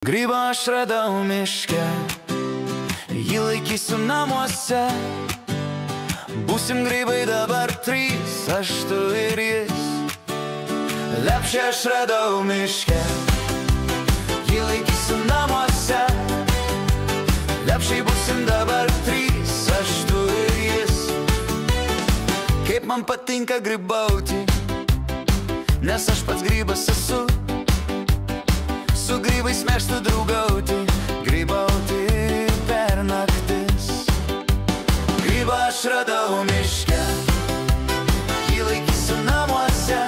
Grybą aš radau miške, jį laikysiu namuose. Būsim grybai dabar trys, aš, tu ir jis. Lepšę aš radau miške, jį laikysiu namuose. Lepšiai būsim dabar trys, aš, tu ir jis. Kaip man patinka grybauti, nes aš pats grybas esu. Su grybais mėgstu draugauti, grybauti per naktis. Grybą aš radau miške, jį laikysiu namuose.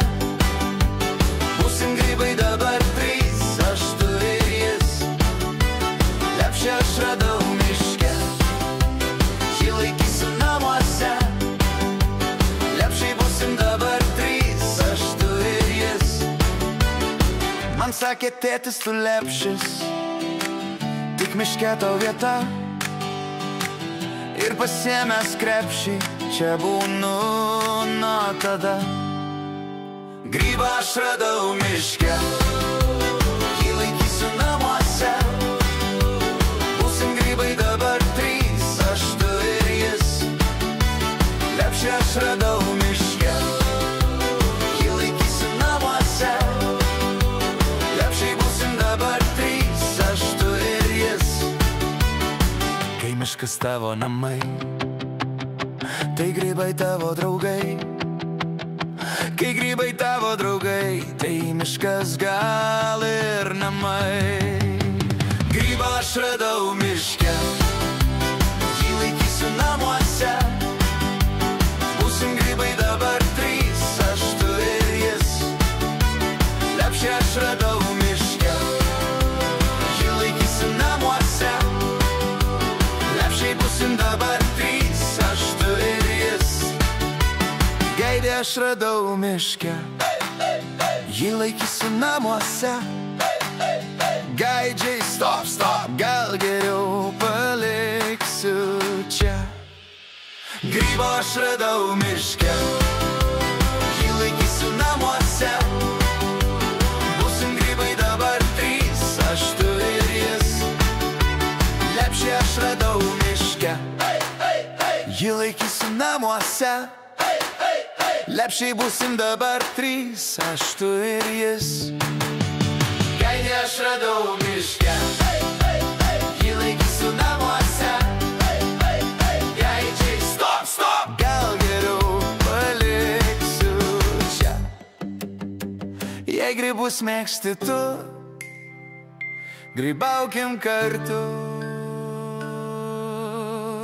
Būsim grybai dabar trys, aš, tu ir jis. Lepšę aš radau miške, jį laikysiu namuose. Lepšiai būsim dabar trys, aš, tu ir jis. Man sakė tėtis, tu lepšis, tik miške tau vieta. Ir pasiėmęs krepšį, čia būnu nuo tada. Grybą aš radau miške, jį laikysiu namuose. Būsim grybai dabar trys, aš, tu ir jis. Lepšę aš radau miške, jį laikysiu namuose. Lepšiai būsim dabar trys, aš, tu ir jis. Kai miškas tavo namai, tai grybai tavo draugai. Kai grybai tavo draugai, tai miškas gal ir namai. Grybą aš radau miške, jį laikysiu namuose. Būsim grybai dabar trys, aš, tu ir jis. Lepšę aš radau miške, jį laikysiu namuose. Lepšiai būsim dabar trys, aš, tu ir jis. Gaidį aš radau miške, jį laikysiu namuose. Gaidžiai, stop, stop, gal geriau paliksiu čia. Grybą aš radau miške, jį laikysiu namuose. Būsim grybai dabar trys, aš, tu ir jis. Lepšę aš radau miške, jį laikysiu namuose. Lepšiai būsim dabar trys, aš, tu ir jis. Gaidį aš radau miške, jį laikysiu namuose. Gaidžiai, stop, stop, gal geriau paliksiu čia. Jei grybus mėgsti tu, grybaukim kartu.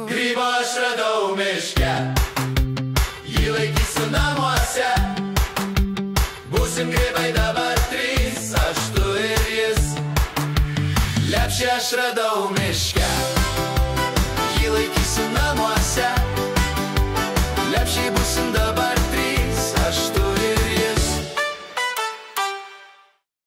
Grybą aš radau miške, jį laikysiu namuose. Būsim grybai dabar trys, aš, tu ir jis. Lepšę aš radau miške.